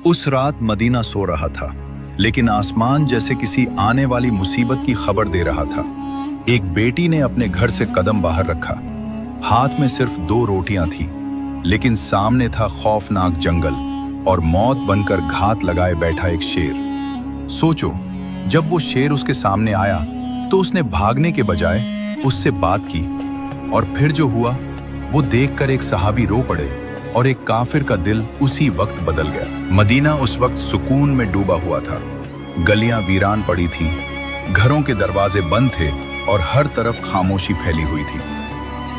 उस रात मदीना सो रहा था, लेकिन आसमान जैसे किसी आने वाली मुसीबत की खबर दे रहा था। एक बेटी ने अपने घर से कदम बाहर रखा। हाथ में सिर्फ 2 रोटियां थी, लेकिन सामने था खौफनाक जंगल और मौत बनकर घात लगाए बैठा एक शेर। सोचो, जब वो शेर उसके सामने आया तो उसने भागने के बजाय उससे बात की, और फिर जो हुआ वो देखकर एक सहाबी रो पड़े और एक काफिर का दिल उसी वक्त बदल गया। मदीना उस वक्त सुकून में डूबा हुआ था। गलियां वीरान पड़ी थी, घरों के दरवाजे बंद थे और हर तरफ खामोशी फैली हुई थी।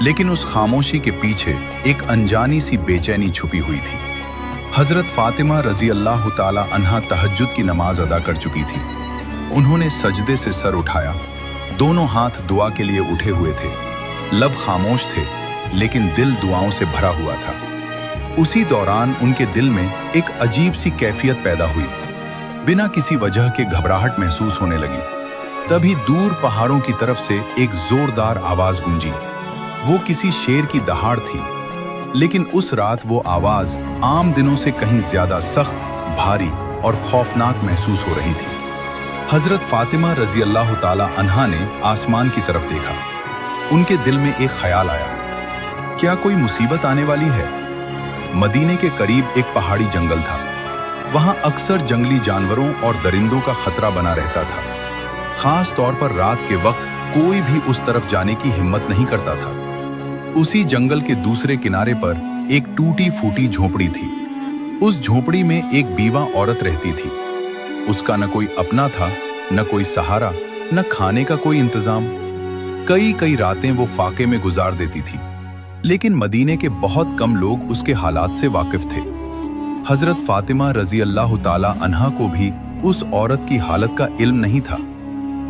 लेकिन उस खामोशी के पीछे एक अनजानी सी बेचैनी छुपी हुई थी। हजरत फातिमा रजी अल्लाह ताला अन्हा तहज्जुद की नमाज अदा कर चुकी थी। उन्होंने सजदे से सर उठाया, दोनों हाथ दुआ के लिए उठे हुए थे। लब खामोश थे, लेकिन दिल दुआओं से भरा हुआ था। उसी दौरान उनके दिल में एक अजीब सी कैफियत पैदा हुई। बिना किसी वजह के घबराहट महसूस होने लगी। तभी दूर पहाड़ों की तरफ से एक जोरदार आवाज गूंजी। वो किसी शेर की दहाड़ थी, लेकिन उस रात वो आवाज आम दिनों से कहीं ज्यादा सख्त, भारी और खौफनाक महसूस हो रही थी। हजरत फातिमा रजी अल्लाह ताला अन्हा ने आसमान की तरफ देखा। उनके दिल में एक ख्याल आया, क्या कोई मुसीबत आने वाली है? मदीने के करीब एक पहाड़ी जंगल था। वहां अक्सर जंगली जानवरों और दरिंदों का खतरा बना रहता था। खास तौर पर रात के वक्त कोई भी उस तरफ जाने की हिम्मत नहीं करता था। उसी जंगल के दूसरे किनारे पर एक टूटी फूटी झोपड़ी थी। उस झोपड़ी में एक बीवा औरत रहती थी। उसका न कोई अपना था, न कोई सहारा, न खाने का कोई इंतजाम। कई रातें वो फाके में गुजार देती थी, लेकिन मदीने के बहुत कम लोग उसके हालात से वाकिफ थे। हजरत फातिमा रजी अल्लाह ताला अन्हा को भी उस औरत की हालत का इल्म नहीं था।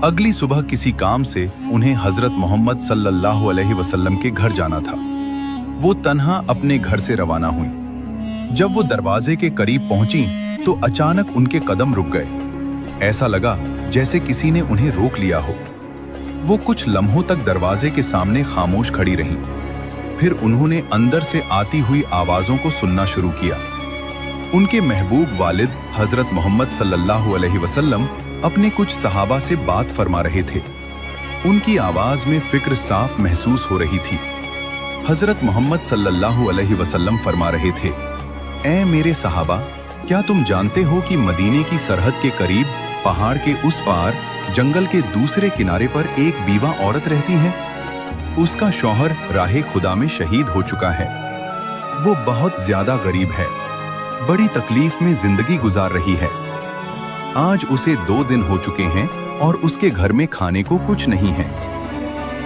अगली सुबह किसी काम से उन्हें हजरत मोहम्मद सल्लल्लाहु अलैहि वसल्लम के घर जाना था। वो तन्हा अपने घर से रवाना हुई। जब वो दरवाजे के करीब पहुंची तो अचानक उनके कदम रुक गए। ऐसा लगा जैसे किसी ने उन्हें रोक लिया हो। वो कुछ लम्हों तक दरवाजे के सामने खामोश खड़ी रहीं। फिर उन्होंने अंदर से आती हुई आवाजों को सुनना शुरू किया। उनके महबूब वालिद हजरत मोहम्मद सल्लल्लाहु अलैहि वसल्लम अपने कुछ सहाबा से बात फरमा रहे थे। उनकी आवाज में फिक्र साफ महसूस हो रही थी। हजरत मोहम्मद सल्लल्लाहु अलैहि वसल्लम फरमा रहे थे, ऐ मेरे सहाबा, क्या तुम जानते हो कि मदीने की सरहद के करीब पहाड़ के उस पार जंगल के दूसरे किनारे पर एक बीवा औरत रहती है? उसका शौहर राहे खुदा में शहीद हो चुका है। वो बहुत ज्यादा गरीब है, बड़ी तकलीफ में जिंदगी गुजार रही है। आज उसे 2 दिन हो चुके हैं और उसके घर में खाने को कुछ नहीं है।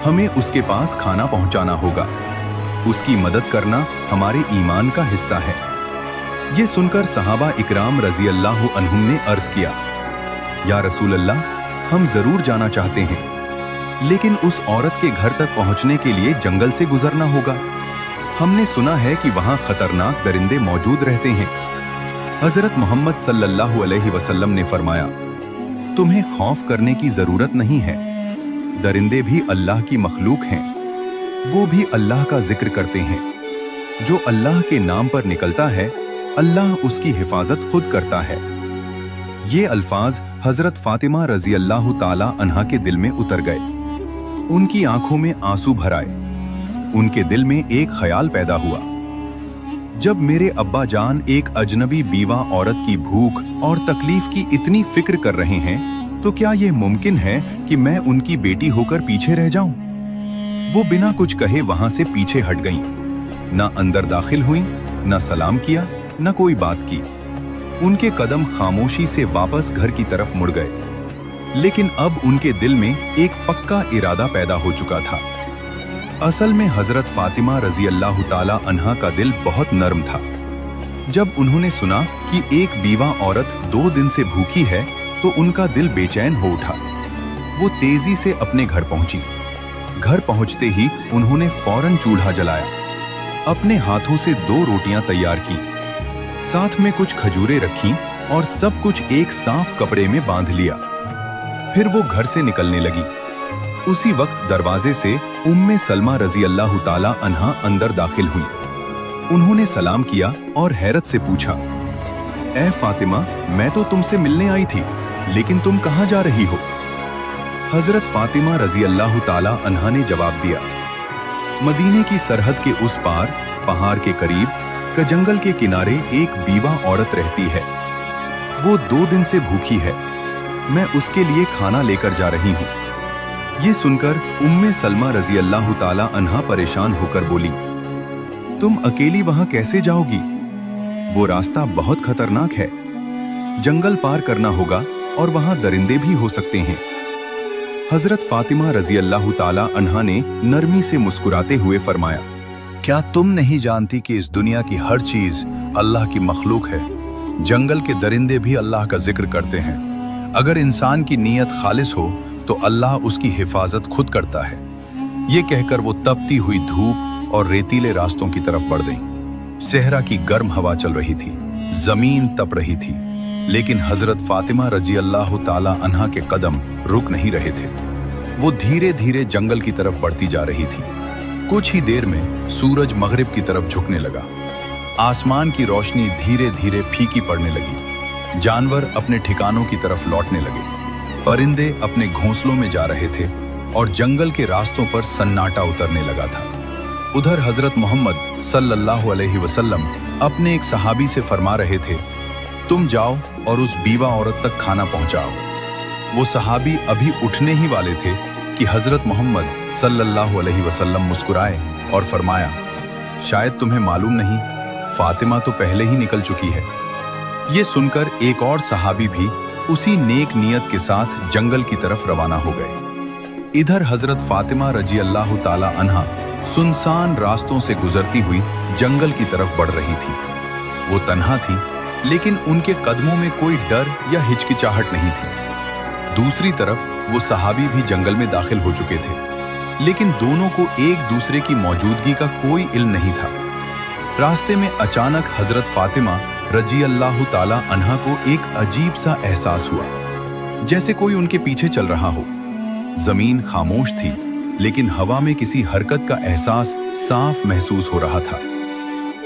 हमें उसके पास खाना पहुंचाना होगा। उसकी मदद करना हमारे ईमान का हिस्सा है। ये सुनकर सहाबा इकराम रजी अल्लाह अन्हुम ने अर्ज किया, या रसूल अल्लाह, हम जरूर जाना चाहते हैं, लेकिन उस औरत के घर तक पहुंचने के लिए जंगल से गुजरना होगा। हमने सुना है कि वहां खतरनाक दरिंदे मौजूद रहते हैं। हजरत मोहम्मद सल्लल्लाहु अलैहि वसल्लम ने फरमाया, तुम्हें खौफ करने की जरूरत नहीं है। दरिंदे भी अल्लाह की मखलूक हैं। वो भी अल्लाह का जिक्र करते हैं। जो अल्लाह के नाम पर निकलता है, अल्लाह उसकी हिफाजत खुद करता है। ये अल्फाज हजरत फातिमा रजी अल्लाह ताला अन्हा के दिल में उतर गए। उनकी आंखों में आंसू भर आए। उनके दिल में एक ख्याल पैदा हुआ, जब मेरे अब्बा जान एक अजनबी बीवा औरत की भूख और तकलीफ की इतनी फिक्र कर रहे हैं, तो क्या यह मुमकिन है कि मैं उनकी बेटी होकर पीछे रह जाऊं? वो बिना कुछ कहे वहां से पीछे हट गईं। ना अंदर दाखिल हुईं, ना सलाम किया, ना कोई बात की। उनके कदम खामोशी से वापस घर की तरफ मुड़ गए। लेकिन अब उनके दिल में एक पक्का इरादा पैदा हो चुका था। असल में हजरत फातिमा रजी अल्लाह ताला अन्हा का दिल बहुत नर्म था। जब उन्होंने सुना कि एक बीवा औरत 2 दिन से भूखी है, तो उनका दिल बेचैन हो उठा। वो तेजी से अपने घर पहुंची। घर पहुंचते ही उन्होंने फौरन चूल्हा जलाया, अपने हाथों से 2 रोटियां तैयार की, साथ में कुछ खजूरें रखीं और सब कुछ एक साफ कपड़े में बांध लिया। फिर वो घर से निकलने लगी। उसी वक्त दरवाजे से उम्मे सलमा रजी अल्लाह ताला अन्हा अंदर दाखिल हुई। उन्होंने सलाम किया और हैरत से पूछा, ए फातिमा, मैं तो तुमसे मिलने आई थी, लेकिन तुम कहाँ जा रही हो? हजरत फातिमा रजी अल्लाह ताला अन्हा ने जवाब दिया, मदीने की सरहद के उस पार पहाड़ के करीब का जंगल के किनारे एक बीवा औरत रहती है। वो 2 दिन से भूखी है। मैं उसके लिए खाना लेकर जा रही हूँ। ये सुनकर उम्मे सलमा रजी अल्लाह ताला अन्हा परेशान होकर बोली, तुम अकेली वहां कैसे जाओगी? वो रास्ता बहुत खतरनाक है। जंगल पार करना होगा और वहां दरिंदे भी हो सकते हैं। हजरत फातिमा रजी अल्लाह ताला अन्हा ने नरमी से मुस्कुराते हुए फरमाया, क्या तुम नहीं जानती कि इस दुनिया की हर चीज अल्लाह की मखलूक है? जंगल के दरिंदे भी अल्लाह का जिक्र करते हैं। अगर इंसान की नीयत खालिस हो तो अल्लाह उसकी हिफाजत खुद करता है। ये कहकर वो तपती हुई धूप और रेतीले रास्तों की तरफ बढ़ गईं। सहरा की गर्म हवा चल रही थी, जमीन तप रही थी, लेकिन हजरत फातिमा रजी अल्लाह ताला अन्हा के कदम रुक नहीं रहे थे। वो धीरे धीरे जंगल की तरफ बढ़ती जा रही थी। कुछ ही देर में सूरज मगरिब की तरफ झुकने लगा। आसमान की रोशनी धीरे धीरे फीकी पड़ने लगी। जानवर अपने ठिकानों की तरफ लौटने लगे। परिंदे अपने घोंसलों में जा रहे थे और जंगल के रास्तों पर सन्नाटा उतरने लगा था। उधर हजरत मोहम्मद सल्लल्लाहु अलैहि वसल्लम अपने एक सहाबी से फरमा रहे थे, तुम जाओ और उस बीवा औरत तक खाना पहुंचाओ। वो सहाबी अभी उठने ही वाले थे कि हजरत मोहम्मद सल्लल्लाहु अलैहि वसल्लम मुस्कुराए और फरमाया, शायद तुम्हें मालूम नहीं, फातिमा तो पहले ही निकल चुकी है। ये सुनकर एक और सहाबी भी उसी नेक नियत के साथ जंगल की तरफ रवाना हो गए। इधर हजरत फातिमा रजी अल्लाह ताला अन्हा सुनसान रास्तों से गुजरती हुई जंगल की तरफ बढ़ रही थी। वो तन्हा थी, लेकिन उनके कदमों में कोई डर या हिचकिचाहट नहीं थी। दूसरी तरफ वो सहाबी भी जंगल में दाखिल हो चुके थे, लेकिन दोनों को एक दूसरे की मौजूदगी का कोई इल्म नहीं था। रास्ते में अचानक हजरत फातिमा रजी अल्लाह ताला अन्हा को एक अजीब सा एहसास हुआ, जैसे कोई उनके पीछे चल रहा हो। जमीन खामोश थी, लेकिन हवा में किसी हरकत का एहसास साफ महसूस हो रहा था।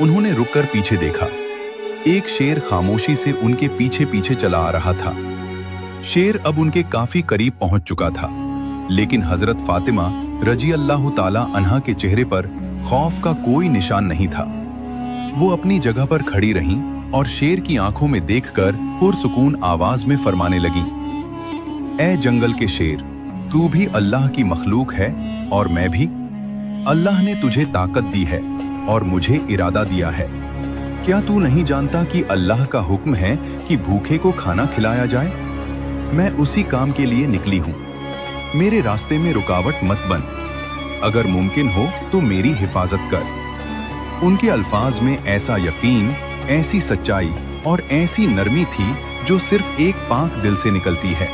उन्होंने रुककर पीछे देखा। एक शेर खामोशी से उनके पीछे पीछे चला आ रहा था। शेर अब उनके काफी करीब पहुंच चुका था, लेकिन हजरत फातिमा रजी अल्लाह ताला अन्हा के चेहरे पर खौफ का कोई निशान नहीं था। वो अपनी जगह पर खड़ी रहीं और शेर की आंखों में देखकर पुरसुकून आवाज में फरमाने लगी, ए जंगल के शेर, तू भी अल्लाह की मखलूक है और मैं भी। अल्लाह ने तुझे ताकत दी है और मुझे इरादा दिया है। क्या तू नहीं जानता कि अल्लाह का हुक्म है कि भूखे को खाना खिलाया जाए? मैं उसी काम के लिए निकली हूं। मेरे रास्ते में रुकावट मत बन। अगर मुमकिन हो तो मेरी हिफाजत कर। उनके अल्फाज में ऐसा यकीन, ऐसी सच्चाई और ऐसी नरमी थी जो सिर्फ एक पाक दिल से निकलती है।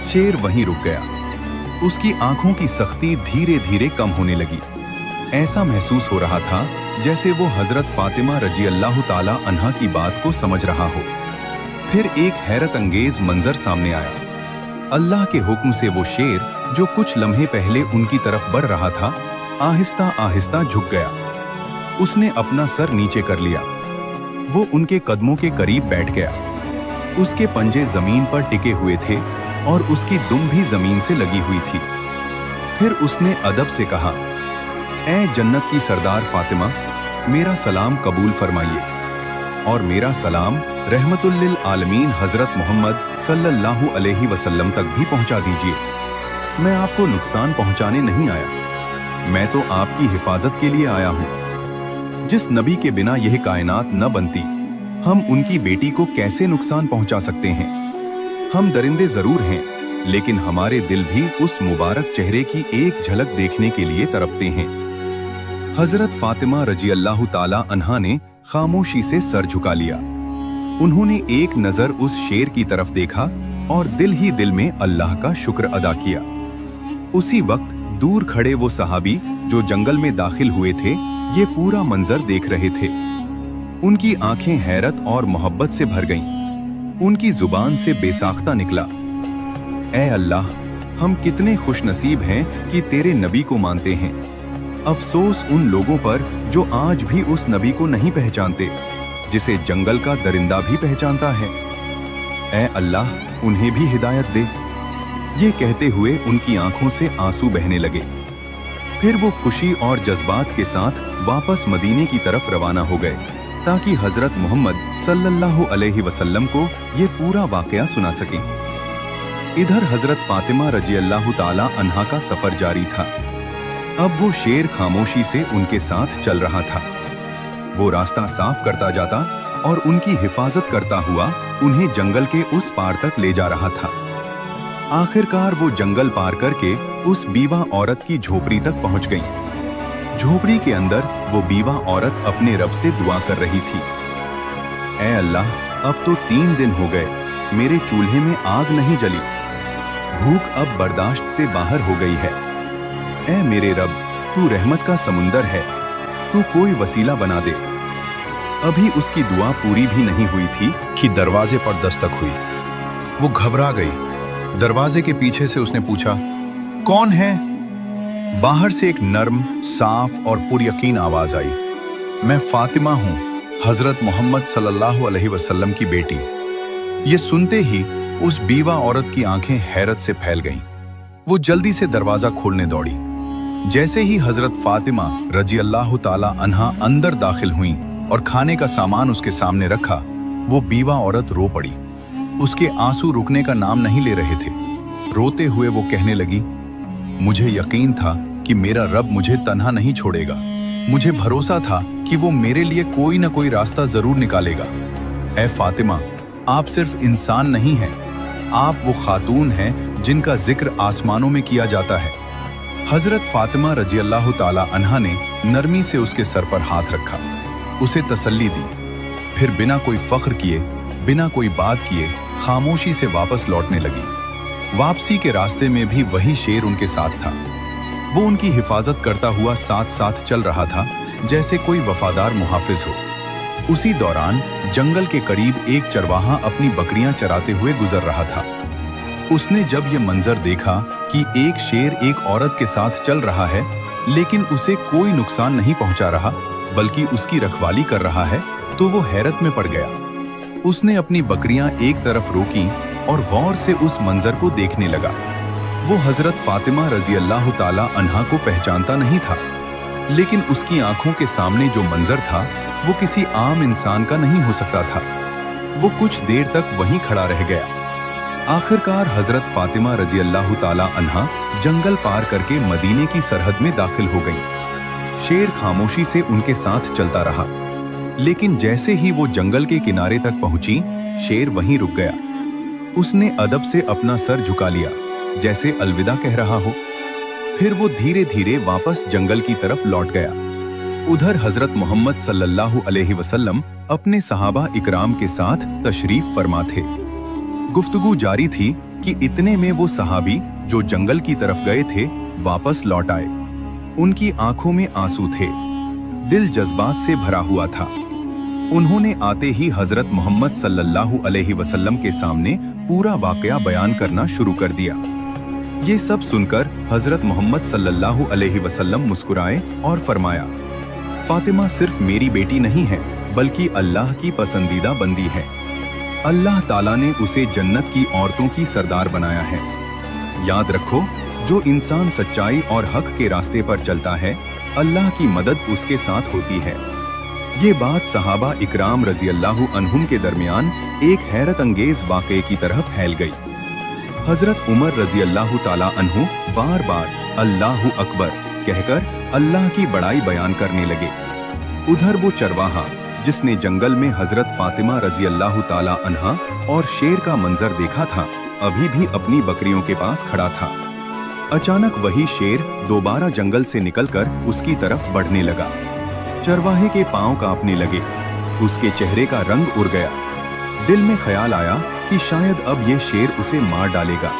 शेर वहीं रुक गया। उसकी आंखों की सख्ती धीरे धीरे कम होने लगी। ऐसा महसूस हो रहा था जैसे वो हजरत फातिमा रजी अल्लाह ताला अन्हा की बात को समझ रहा हो। फिर एक हैरत अंगेज मंजर सामने आया। अल्लाह के हुक्म से वो शेर, जो कुछ लम्हे पहले उनकी तरफ बढ़ रहा था, आहिस्ता आहिस्ता झुक गया। उसने अपना सर नीचे कर लिया। वो उनके कदमों के करीब बैठ गया। उसके पंजे जमीन पर टिके हुए थे और उसकी दुम भी जमीन से लगी हुई थी। फिर उसने अदब से कहा, ए जन्नत की सरदार फातिमा, मेरा सलाम कबूल फरमाइए और मेरा सलाम रहमतुल लिल आलमीन हजरत मोहम्मद सल्लल्लाहु अलैहि वसल्लम तक भी पहुंचा दीजिए। मैं आपको नुकसान पहुंचाने नहीं आया, मैं तो आपकी हिफाजत के लिए आया हूं। जिस नबी के बिना यह कायनात न बनती, हम उनकी बेटी को कैसे नुकसान पहुंचा सकते हैं? हम दरिंदे जरूर हैं, लेकिन हमारे दिल भी उस मुबारक चेहरे की एक झलक देखने के लिए तड़पते हैं। हजरत फातिमा रजी अल्लाह ताला अन्हा ने खामोशी से सर झुका लिया। उन्होंने एक नजर उस शेर की तरफ देखा और दिल ही दिल में अल्लाह का शुक्र अदा किया। उसी वक्त दूर खड़े वो सहाबी जो जंगल में दाखिल हुए थे, ये पूरा मंजर देख रहे थे। उनकी आंखें हैरत और मोहब्बत से भर गईं। उनकी जुबान से बेसाख्ता निकला, ऐ अल्लाह, हम कितने खुशनसीब हैं कि तेरे नबी को मानते हैं। अफसोस उन लोगों पर जो आज भी उस नबी को नहीं पहचानते। जिसे जंगल का दरिंदा भी पहचानता है। ऐ अल्लाह, उन्हें भी हिदायत दे। ये कहते हुए उनकी आंखों से आंसू बहने लगे। फिर वो खुशी और जज्बात के साथ वापस मदीने की तरफ रवाना हो गए ताकि हजरत मोहम्मद सल्लल्लाहु अलैहि वसल्लम को ये पूरा वाकया सुना सकें। इधर हजरत फातिमा रजी अल्लाह ताला अन्हा का सफर जारी था। अब वो शेर खामोशी से उनके साथ चल रहा था। वो रास्ता साफ करता जाता और उनकी हिफाजत करता हुआ उन्हें जंगल के उस पार तक ले जा रहा था। आखिरकार वो जंगल पार करके उस बीवा औरत की झोपड़ी तक पहुंच गई। झोपड़ी के अंदर वो बीवा औरत अपने रब से दुआ कर रही थी। ऐ अल्लाह, अब तो 3 दिन हो गए, मेरे चूल्हे में आग नहीं जली। भूख अब बर्दाश्त से बाहर हो गई है। ऐ मेरे रब, तू रहमत का समुंदर है, तू कोई वसीला बना दे। अभी उसकी दुआ पूरी भी नहीं हुई थी कि दरवाजे पर दस्तक हुई। वो घबरा गई। दरवाजे के पीछे से उसने पूछा, कौन है? बाहर से एक नर्म, साफ और पुरयकीन आवाज आई, मैं फातिमा हूं, हजरत मोहम्मद सल्लल्लाहु अलैहि वसल्लम की बेटी। ये सुनते ही उस बीवा औरत की आंखें हैरत से फैल गईं। वो जल्दी से दरवाजा खोलने दौड़ी। जैसे ही हजरत फातिमा रजी अल्लाह ताला अन्हा अंदर दाखिल हुई और खाने का सामान उसके सामने रखा, वो बीवा औरत रो पड़ी। उसके आंसू रुकने का नाम नहीं ले रहे थे। रोते हुए वो कहने लगी, मुझे यकीन था कि मेरा रब मुझे तन्हा नहीं छोड़ेगा। मुझे भरोसा था कि वो मेरे लिए कोई न कोई रास्ता जरूर निकालेगा। ऐ फातिमा, आप सिर्फ इंसान नहीं हैं, आप वो खातून हैं जिनका जिक्र आसमानों में किया जाता है। हजरत फातिमा रजी अल्लाह ताला अन्हा ने नरमी से उसके सर पर हाथ रखा, उसे तसल्ली दी। फिर बिना कोई फख्र किए, बिना कोई बात किए खामोशी से वापस लौटने लगी। वापसी के रास्ते में भी वही शेर उनके साथ था। वो उनकी हिफाजत करता हुआ साथ साथ चल रहा था जैसे कोई वफादार मुहाफिज हो। उसी दौरान जंगल के करीब एक चरवाहा अपनी बकरियां चराते हुए गुजर रहा था। उसने जब यह मंजर देखा कि एक शेर एक औरत के साथ चल रहा है लेकिन उसे कोई नुकसान नहीं पहुंचा रहा बल्कि उसकी रखवाली कर रहा है, तो वो हैरत में पड़ गया। उसने अपनी बकरियां एक तरफ रोकी और गौर से उस मंजर को देखने लगा। वो हजरत फातिमा रजी अल्लाह ताला अन्हा को पहचानता नहीं था, लेकिन उसकी आंखों के सामने जो मंजर था वो किसी आम इंसान का नहीं हो सकता था। वो कुछ देर तक वहीं खड़ा रह गया। आखिरकार हजरत फातिमा रजी अल्लाह ताला अन्हा जंगल पार करके मदीने की सरहद में दाखिल हो गईं। शेर खामोशी से उनके साथ चलता रहा, लेकिन जैसे ही वो जंगल के किनारे तक पहुंची, शेर वहीं रुक गया। उसने अदब से अपना सर झुका लिया, जैसे अलविदा कह रहा हो। फिर वो धीरे धीरे वापस जंगल की तरफ लौट गया। उधर हजरत मोहम्मद सल्लल्लाहु अलैहि वसल्लम अपने सहाबा इकराम के साथ तशरीफ फरमा थे। गुफ्तगू जारी थी कि इतने में वो सहाबी जो जंगल की तरफ गए थे वापस लौट आए। उनकी आंखों में आंसू थे, दिल जज्बात से भरा हुआ था। उन्होंने आते ही हजरत मोहम्मद सल्लल्लाहु अलैहि वसल्लम के सामने पूरा वाकया बयान करना शुरू कर दिया। ये सब सुनकर हजरत मोहम्मद सल्लल्लाहु अलैहि वसल्लम मुस्कुराए और फरमाया, फातिमा सिर्फ मेरी बेटी नहीं है बल्कि अल्लाह की पसंदीदा बंदी है। अल्लाह ताला ने उसे जन्नत की औरतों की सरदार बनाया है। याद रखो, जो इंसान सच्चाई और हक के रास्ते पर चलता है, अल्लाह की मदद उसके साथ होती है। ये बात सहाबा इकराम रजी अल्लाह अन्हुम के दरमियान एक हैरत अंगेज वाक़े की तरह फैल गई। हजरत उमर रजी अल्लाह ताला अन्हु बार बार अल्लाहु अकबर कहकर अल्लाह की बड़ाई बयान करने लगे। उधर वो चरवाहा जिसने जंगल में हजरत फातिमा रजी अल्लाह ताला अन्हा और शेर का मंजर देखा था, अभी भी अपनी बकरियों के पास खड़ा था। अचानक वही शेर दोबारा जंगल से निकलकर उसकी तरफ बढ़ने लगा। चरवाहे के पांव कांपने लगे, उसके चेहरे का रंग उड़ गया। दिल में ख्याल आया कि शायद अब ये शेर उसे मार डालेगा,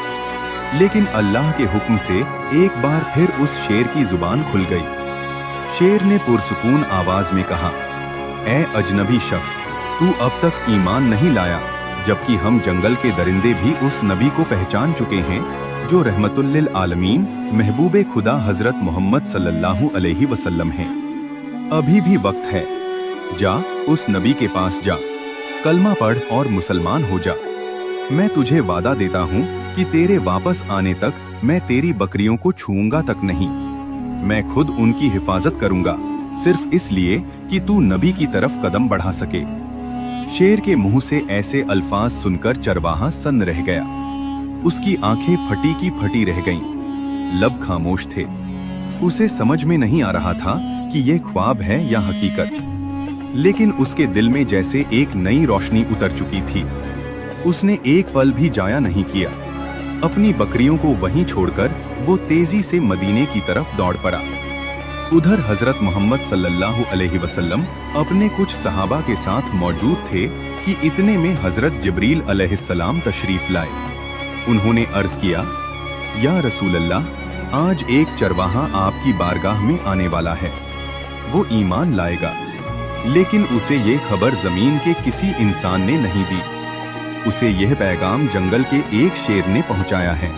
लेकिन अल्लाह के हुक्म से एक बार फिर उस शेर की जुबान खुल गई। शेर ने पुरसुकून आवाज में कहा, ऐ अजनबी शख्स, तू अब तक ईमान नहीं लाया, जबकि हम जंगल के दरिंदे भी उस नबी को पहचान चुके हैं जो रहमतुल लिल आलमीन महबूबे खुदा हजरत मोहम्मद सल्लल्लाहु अलैहि वसल्लम हैं। अभी भी वक्त है, जा, उस नबी के पास जा, कलमा पढ़ और मुसलमान हो जा। मैं तुझे वादा देता हूँ कि तेरे वापस आने तक मैं तेरी बकरियों को छूऊंगा तक नहीं। मैं खुद उनकी हिफाजत करूंगा, सिर्फ इसलिए कि तू नबी की तरफ कदम बढ़ा सके। शेर के मुंह से ऐसे अल्फाज सुनकर चरवाहा सन्न रह गया। उसकी आंखें फटी की फटी रह गईं, लब खामोश थे। उसे समझ में नहीं आ रहा था कि यह ख्वाब है या हकीकत, लेकिन उसके दिल में जैसे एक नई रोशनी उतर चुकी थी। उसने एक पल भी जाया नहीं किया। अपनी बकरियों को वहीं छोड़कर वो तेजी से मदीने की तरफ दौड़ पड़ा। उधर हजरत मोहम्मद सल्लल्लाहु अलैहि वसल्लम अपने कुछ सहाबा के साथ मौजूद थे कि इतने में हजरत जिब्रील अलैहिस्सलाम तशरीफ लाए। उन्होंने अर्ज किया, या रसूल अल्लाह, आज एक चरवाहा आपकी बारगाह में आने वाला है। वो ईमान लाएगा, लेकिन उसे ये खबर जमीन के किसी इंसान ने नहीं दी। उसे यह पैगाम जंगल के एक शेर ने पहुंचाया है।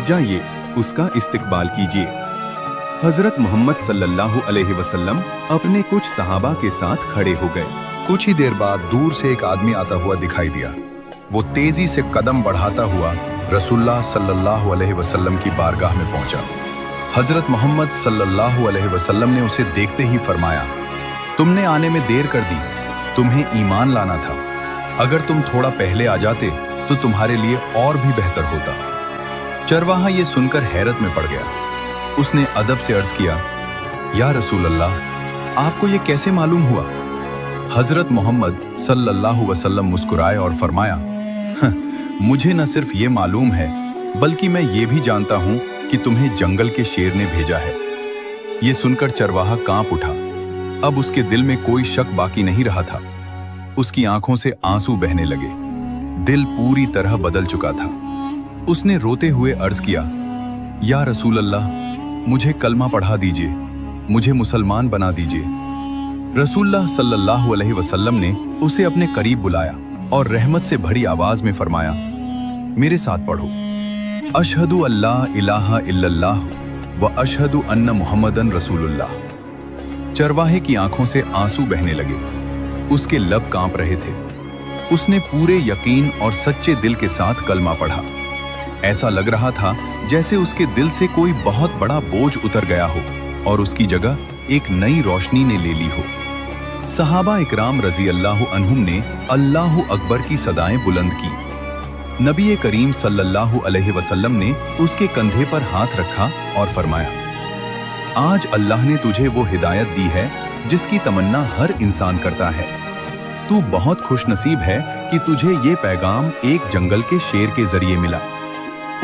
जाइए, उसका इस्तकबाल कीजिए। हजरत मोहम्मद सल्लल्लाहु अलैहि वसल्लम अपने कुछ सहाबा के साथ खड़े हो गए। कुछ ही देर बाद दूर से एक आदमी आता हुआ दिखाई दिया। वो तेजी से कदम बढ़ाता हुआ रसूलुल्लाह सल्लल्लाहु अलैहि वसल्लम की बारगाह में पहुंचा। हजरत मोहम्मद सल्लल्लाहु अलैहि वसल्लम ने उसे देखते ही फरमाया, तुमने आने में देर कर दी, तुम्हें ईमान लाना था। अगर तुम थोड़ा पहले आ जाते तो तुम्हारे लिए और भी बेहतर होता। चरवाहा ये सुनकर हैरत में पड़ गया। उसने अदब से अर्ज किया, या रसूल अल्लाह, आपको ये कैसे मालूम हुआ? हजरत मोहम्मद सल्लल्लाहु अलैहि वसल्लम मुस्कुराए और फरमाया, मुझे न सिर्फ ये मालूम है, बल्कि मैं ये भी जानता हूं कि तुम्हें जंगल के शेर ने भेजा है। ये सुनकर चरवाहा कांप उठा। अब उसके दिल में कोई शक बाकी नहीं रहा था। उसकी आंखों से आंसू बहने लगे। दिल पूरी तरह बदल चुका था। उसने रोते हुए अर्ज किया, या रसूल अल्लाह, मुझे कलमा पढ़ा दीजिए, मुझे मुसलमान बना दीजिए। रसूलुल्लाह सल्लल्लाहु अलैहि वसल्लम ने उसे अपने करीब बुलाया और रहमत से भरी आवाज में फरमाया, मेरे साथ पढ़ो, अशहदु अल्ला इलाहा इल्लल्लाह व अशहदु अन्न मुहम्मदन रसूलुल्लाह। चरवाहे की आंखों से आंसू बहने लगे। उसके लब कांप रहे थे। उसने पूरे यकीन और सच्चे दिल के साथ कलमा पढ़ा। ऐसा लग रहा था जैसे उसके दिल से कोई बहुत बड़ा बोझ उतर गया हो और उसकी जगह एक नई रोशनी ने ले ली हो। सहाबा इकराम रजी अल्लाह अन्हुम ने अल्लाहु अकबर की सदाएं बुलंद की। नबी करीम सल्लल्लाहु अलैहि वसल्लम ने उसके कंधे पर हाथ रखा और फरमाया, आज अल्लाह ने तुझे वो हिदायत दी है जिसकी तमन्ना हर इंसान करता है। तू बहुत खुशनसीब है कि तुझे ये पैगाम एक जंगल के शेर के जरिए मिला।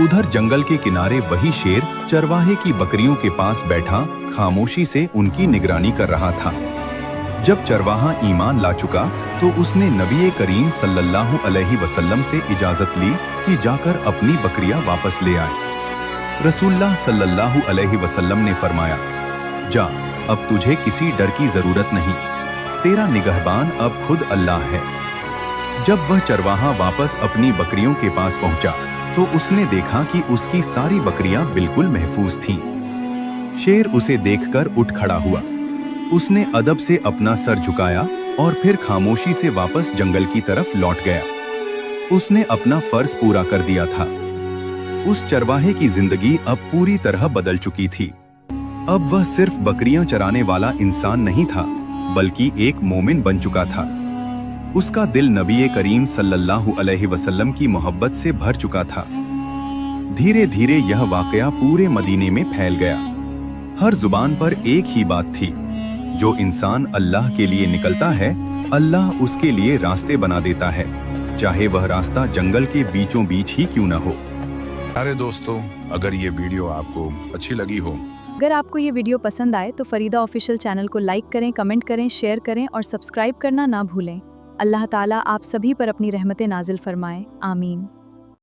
उधर जंगल के किनारे वही शेर चरवाहे की बकरियों के पास बैठा खामोशी से उनकी निगरानी कर रहा था। जब चरवाहा ईमान ला चुका तो उसने नबी करीम सल्लल्लाहु अलैहि वसल्लम से इजाजत ली कि जाकर अपनी बकरियां वापस ले आए। रसूलुल्लाह सल्लल्लाहु अलैहि वसल्लम ने फरमाया, जा, अब तुझे किसी डर की जरूरत नहीं, तेरा निगहबान अब खुद अल्लाह है। जब वह चरवाहा वापस अपनी बकरियों के पास पहुंचा तो उसने देखा कि उसकी सारी बकरियां बिल्कुल महफूज थीं। शेर उसे देखकर उठ खड़ा हुआ। उसने अदब से अपना सर झुकाया और फिर खामोशी से वापस जंगल की तरफ लौट गया। उसने अपना फर्ज पूरा कर दिया था। उस चरवाहे की जिंदगी अब पूरी तरह बदल चुकी थी। अब वह सिर्फ बकरियां चराने वाला इंसान नहीं था, बल्कि एक मोमिन बन चुका था। उसका दिल नबी करीम सल्लल्लाहु अलैहि वसल्लम की मोहब्बत से भर चुका था। धीरे धीरे यह वाकया पूरे मदीने में फैल गया। हर जुबान पर एक ही बात थी, जो इंसान अल्लाह के लिए निकलता है, अल्लाह उसके लिए रास्ते बना देता है, चाहे वह रास्ता जंगल के बीचों बीच ही क्यों न हो। अरे दोस्तों, अगर ये वीडियो आपको अच्छी लगी हो, अगर आपको ये वीडियो पसंद आए तो फरीदा ऑफिशियल चैनल को लाइक करें, कमेंट करें, शेयर करें और सब्सक्राइब करना ना भूलें। अल्लाह ताला आप सभी पर अपनी रहमतें नाजिल फरमाए। आमीन।